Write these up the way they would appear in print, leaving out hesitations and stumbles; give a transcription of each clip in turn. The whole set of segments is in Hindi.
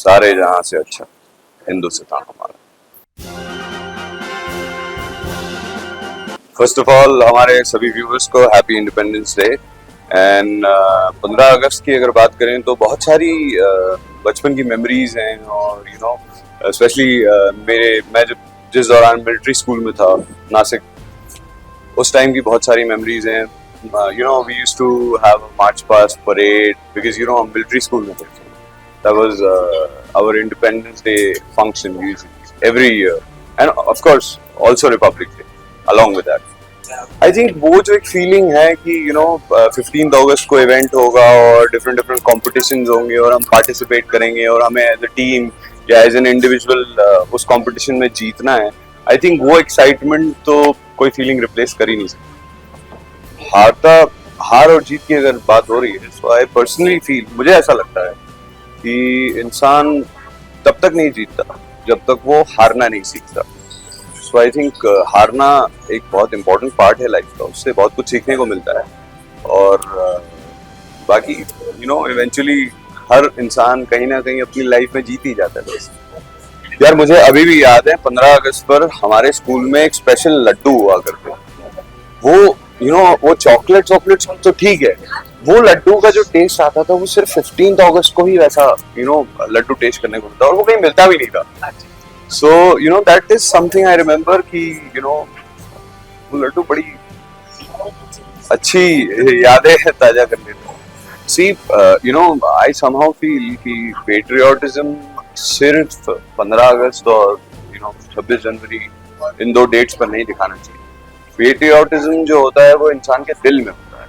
सारे जहां से अच्छा हिंदुस्तान हमारा। फर्स्ट ऑफ ऑल हमारे सभी व्यूअर्स को हैप्पी इंडिपेंडेंस डे। एंड 15 अगस्त की अगर बात करें तो बहुत सारी बचपन की मेमोरीज हैं, और यू नो स्पेशली मैं जब जिस दौरान मिलिट्री स्कूल में था नासिक, उस टाइम की बहुत सारी मेमोरीज हैं। You know we used to have a march past parade because you know हम मिलिट्री स्कूल में थे। That was our independence day function every year, and of course also republic day along with that. I think वो जो एक फीलिंग है कि यू नो 15 अगस्त को इवेंट होगा और डिफरेंट कॉम्पिटिशंस होंगे और हम पार्टिसिपेट करेंगे और हमें एज अ टीम या एज एन इंडिविजुअल उस कंपटीशन में जीतना है। आई थिंक वो एक्साइटमेंट तो कोई फीलिंग रिप्लेस कर ही नहीं सकती। हार और जीत की अगर बात हो रही है, सो आई पर्सनली फील, मुझे ऐसा लगता है कि इंसान तब तक नहीं जीतता जब तक वो हारना नहीं सीखता। सो आई थिंक हारना एक बहुत इंपॉर्टेंट पार्ट है लाइफ का, उससे बहुत कुछ सीखने को मिलता है। और बाकी यू नो इवेंचुअली हर इंसान कहीं ना कहीं अपनी लाइफ में जीत ही जाता है बस। यार मुझे अभी भी याद है 15 अगस्त पर हमारे स्कूल में एक स्पेशल लड्डू हुआ करते, वो यू नो वो चॉकलेट तो ठीक है, वो लड्डू का जो टेस्ट आता था वो सिर्फ 15 अगस्त को ही वैसा यू नो लड्डू टेस्ट करने को मिलता, और वो कहीं मिलता भी नहीं था। So you know that is something I remember कि you know वो लड्डू बड़ी अच्छी यादें ताजा कर लेते हैं। See you know I somehow feel कि patriotism सिर्फ 15 अगस्त और you know 26 जनवरी इन दो डेट्स पर नहीं दिखाना चाहिए। Patriotism जो होता है वो इंसान के दिल में होता है,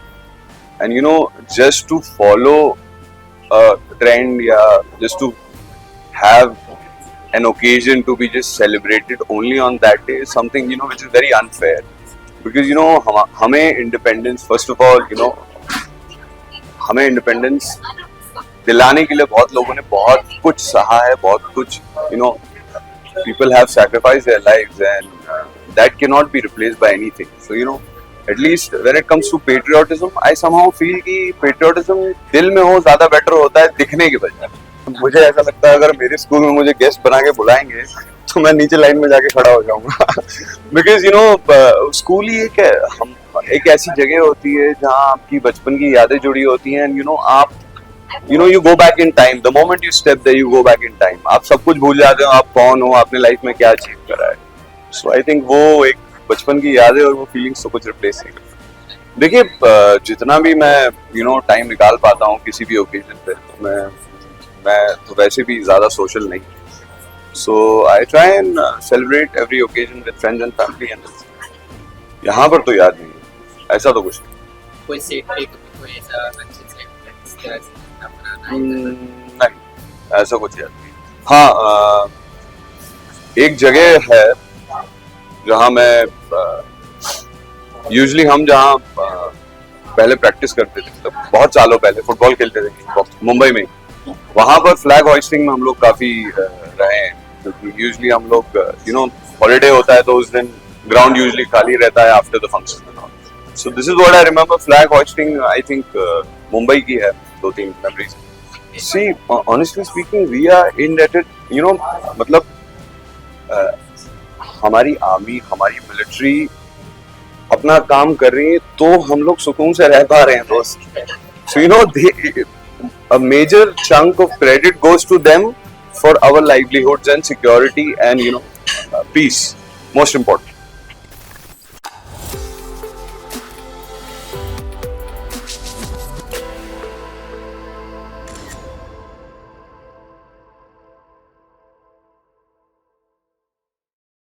and you know just to follow a trend या just to have an occasion to be just celebrated only on that day is something you know which is very unfair, because you know हमें independence first of all you know हमें independence दिलाने के लिए बहुत लोगों ने बहुत कुछ सहा है, बहुत कुछ you know people have sacrificed their lives and that cannot be replaced by anything. So you know at least when it comes to patriotism I somehow feel कि patriotism दिल में हो ज़्यादा better होता है दिखने के बजाय। मुझे ऐसा लगता है अगर मेरे स्कूल में मुझे गेस्ट बना के बुलाएंगे तो मैं नीचे लाइन में जाके खड़ा हो जाऊंगा बिकॉज यू नो स्कूल ही एक ऐसी जगह होती है जहाँ आपकी बचपन की यादें जुड़ी होती हैं, and you know you go back in time, the moment you step there you go back in time, आप सब कुछ भूल जाते हो, आप कौन हो, आपने लाइफ में क्या अचीव करा है। सो आई थिंक वो एक बचपन की यादें और वो फीलिंग्स तो कुछ रिप्लेस नहीं करती। देखिए जितना भी मैं यू नो टाइम निकाल पाता हूँ किसी भी ओकेजन पे, मैं तो वैसे भी ज़्यादा सोशल नहीं, so I try and celebrate every occasion with friends and family, and यहाँ पर तो याद नहीं है, ऐसा तो कुछ नहीं। कोई सेट पे कोई ऐसा अच्छे से इस तरह से अपना नहीं, ऐसा कुछ याद नहीं। हाँ एक जगह है जहाँ मैं यूजुअली हम जहाँ पहले प्रैक्टिस करते थे, तो बहुत सालों पहले फुटबॉल खेलते थे मुंबई में, वहां पर फ्लैग होइस्टिंग में हम लोग काफी रहे हैं, क्योंकि यूजुअली हम लोग यू नो हॉलीडे होता है तो उस दिन ग्राउंड यूजुअली खाली रहता है after the function. So this is what I remember flag hoisting. I think Mumbai की है 2-3 memories. See honestly speaking we are indebted you know, मतलब हमारी आर्मी हमारी मिलिट्री अपना काम कर रही है तो हम लोग सुकून से रह पा रहे हैं दोस्त। So you know a major chunk of credit goes to them for our livelihoods and security and you know peace, most important.